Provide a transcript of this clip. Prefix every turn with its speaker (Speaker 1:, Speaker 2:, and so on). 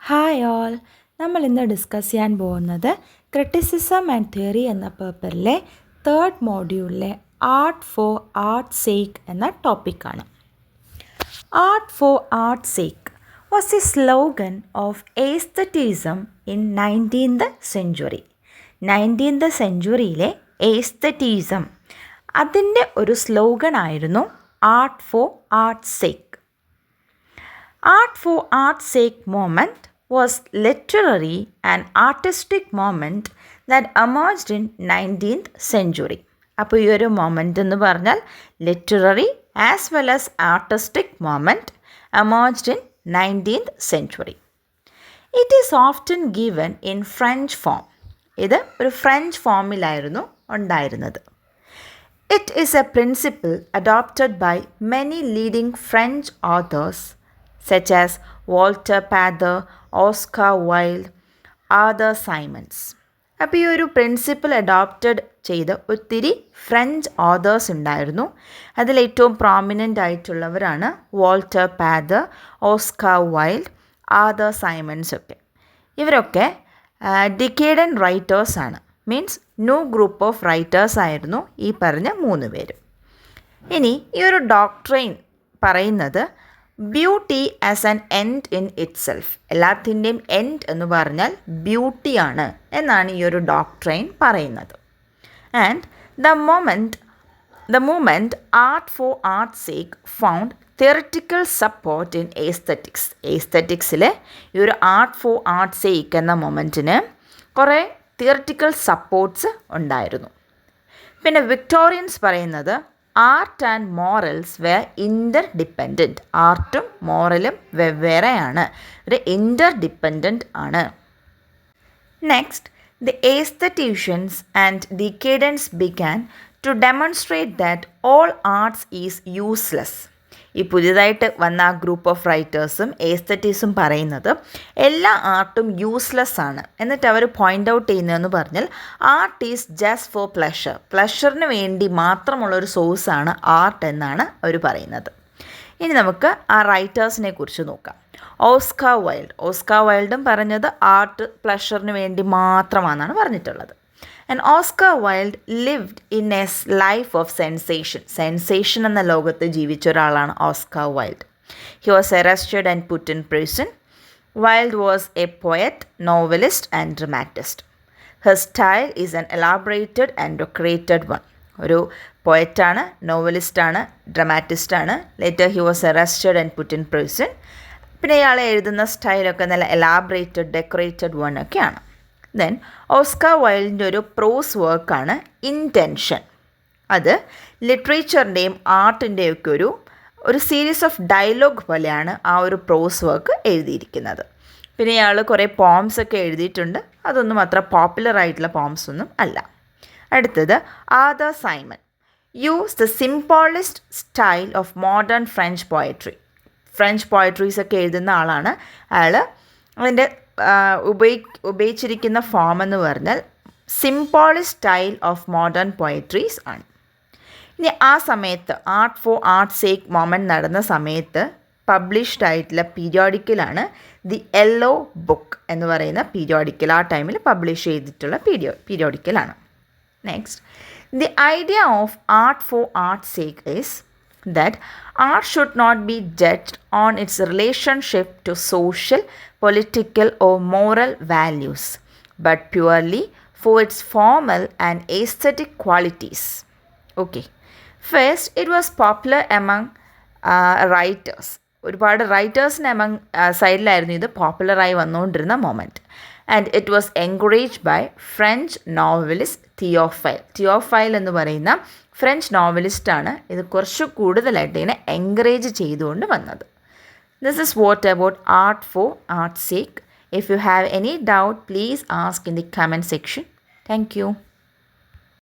Speaker 1: Hi all, നമ്മൾ ഇന്ന് discuss ചെയ്യാൻ പോകുന്നത് ക്രിറ്റിസിസം ആൻഡ് തിയറി എന്ന പേപ്പറിലെ 3rd മോഡ്യൂളിലെ ആർട്ട് ഫോർ ആർട്ട് സേക്ക് എന്ന ടോപ്പിക്കാണ്. Art for art sake was a slogan of aestheticism in 19th century. 19th centuryയിലെ എസ്തറ്റിസം അതിൻ്റെ ഒരു സ്ലോഗൻ ആയിരുന്നു art for art sake. Art for art's sake movement was literary and artistic movement that emerged in 19th century. അപ്പോൾ ഈ ഒരു moment എന്ന് പറഞ്ഞാൽ literary as well as artistic moment emerged in 19th century. It is often given in French form. ഇത് ഒരു French ഫോമിലായിരുന്നു ഉണ്ടായിരുന്നത്. It is a principle adopted by many leading French authors such as Walter Pater, Oscar Wilde, Arthur Symons. അപ്പോൾ ഈ ഒരു principle adopted ചെയ്ത് ഒത്തിരി French authors ഉണ്ടായിരുന്നു. അതിലേറ്റവും പ്രോമിനൻ്റ് ആയിട്ടുള്ളവരാണ് Walter Pater, Oscar Wilde, Arthur Symons ഒക്കെ. ഇവരൊക്കെ ഡിക്കേഡൻ റൈറ്റേഴ്സാണ്. Means new group of writers ആയിരുന്നു ഈ പറഞ്ഞ 3 പേര്. ഇനി ഈ ഒരു ഡോക്ട്രൈൻ പറയുന്നത് beauty as an end in itself. എല്ലാത്തിൻ്റെയും എൻഡ് എന്ന് പറഞ്ഞാൽ ബ്യൂട്ടിയാണ് എന്നാണ് ഈ ഒരു ഡോക്ട്രൈൻ പറയുന്നത്. And the moment art for art sake found theoretical support in aesthetics. എസ്തറ്റിക്സിലെ ഈ ഒരു ആർട്ട് ഫോർ ആർട്ട് സേക്ക് എന്ന മൊമെൻറ്റിന് കുറേ തിയറിറ്റിക്കൽ സപ്പോർട്ട്സ് ഉണ്ടായിരുന്നു. പിന്നെ വിക്ടോറിയൻസ് പറയുന്നത് art and morals were interdependent. ആർട്ടും മോറലും വെവ്വേറെയാണ്, ഒരു ഇൻ്റർഡിപ്പെൻഡൻറ്റ് ആണ്. Next, the aestheticians and decadents began to demonstrate that all arts is useless. ഈ പുതിയതായിട്ട് വന്ന ആ ഗ്രൂപ്പ് ഓഫ് റൈറ്റേഴ്സും എസ്തറ്റീസും പറയുന്നത് എല്ലാ ആർട്ടും യൂസ്ലെസ് ആണ്. എന്നിട്ട് അവർ പോയിൻ്റ് ഔട്ട് ചെയ്യുന്നതെന്ന് പറഞ്ഞാൽ art is just for pleasure. പ്ലഷറിന് വേണ്ടി മാത്രമുള്ളൊരു സോഴ്സാണ് ആർട്ട് എന്നാണ് അവർ പറയുന്നത്. ഇനി നമുക്ക് ആ റൈറ്റേഴ്സിനെ കുറിച്ച് നോക്കാം. ഓസ്കാർ വൈൽഡും പറഞ്ഞത് ആർട്ട് പ്ലഷറിന് വേണ്ടി മാത്രമാണെന്നാണ് പറഞ്ഞിട്ടുള്ളത്. And Oscar Wilde lived in a life of sensation. Sensation എന്ന ലോകത്ത് ജീവിച്ച ഒരാളാണ് Oscar wild. He was arrested and put in prison. Wilde was a poet, novelist and dramatist. Her style is an elaborated and decorated one. ഒരു പോയറ്റാണ്, നോവലിസ്റ്റാണ്, ഡ്രമാറ്റിസ്റ്റാണ്. Later he was arrested and put in prison. പിന്നെ ഇയാൾ എഴുതുന്ന സ്റ്റൈലൊക്കെ നല്ല elaborated, decorated one ഒക്കെയാണ്. ദെൻ ഓസ്കാർ വൈൽഡിൻ്റെ ഒരു പ്രോസ് വർക്കാണ് ഇൻറ്റൻഷൻ. അത് ലിറ്ററേച്ചറിൻ്റെയും ആർട്ടിൻ്റെയും ഒക്കെ ഒരു സീരീസ് ഓഫ് ഡയലോഗ് പോലെയാണ് ആ ഒരു പ്രോസ് വർക്ക് എഴുതിയിരിക്കുന്നത്. പിന്നെ ഇയാൾ കുറേ പോംസ് ഒക്കെ എഴുതിയിട്ടുണ്ട്. അതൊന്നും അത്ര പോപ്പുലർ ആയിട്ടുള്ള പോംസ് ഒന്നും അല്ല. അടുത്തത് Arthur Simon use the symbolist style of modern French poetry. French poetries ഒക്കെ എഴുതുന്ന ആളാണ്. അയാൾ അതിൻ്റെ ഉപയോഗിച്ചിരിക്കുന്ന ഫോം എന്ന് പറഞ്ഞാൽ symbolist style of modern poetries ആണ്. ഇനി ആ സമയത്ത് art for art sake moment നടന്ന സമയത്ത് പബ്ലിഷ്ഡ് ആയിട്ടുള്ള പീരിയോഡിക്കലാണ് ദി യെല്ലോ ബുക്ക് എന്ന് പറയുന്ന പീരിയോഡിക്കൽ. ആ ടൈമിൽ പബ്ലിഷ് ചെയ്തിട്ടുള്ള പീരിയോഡിക്കലാണ്. Next, the idea of art for art sake is that art should not be judged on its relationship to social, political or moral values, but purely for its formal and aesthetic qualities. Okay. First, it was popular among writers. ഒരുപാട് റൈറ്റേഴ്സിന് among സൈഡിലായിരുന്നു ഇത് പോപ്പുലറായി വന്നുകൊണ്ടിരുന്ന moment. And it was encouraged by French novelist Theophile എന്ന് പറയുന്ന French നോവലിസ്റ്റാണ് ഇത് കുറച്ച് കൂടുതലായിട്ട് ഇങ്ങനെ എൻകറേജ് ചെയ്തുകൊണ്ട് വന്നത്. This is what about art for art sake. If you have any doubt please ask in the comment section. Thank you.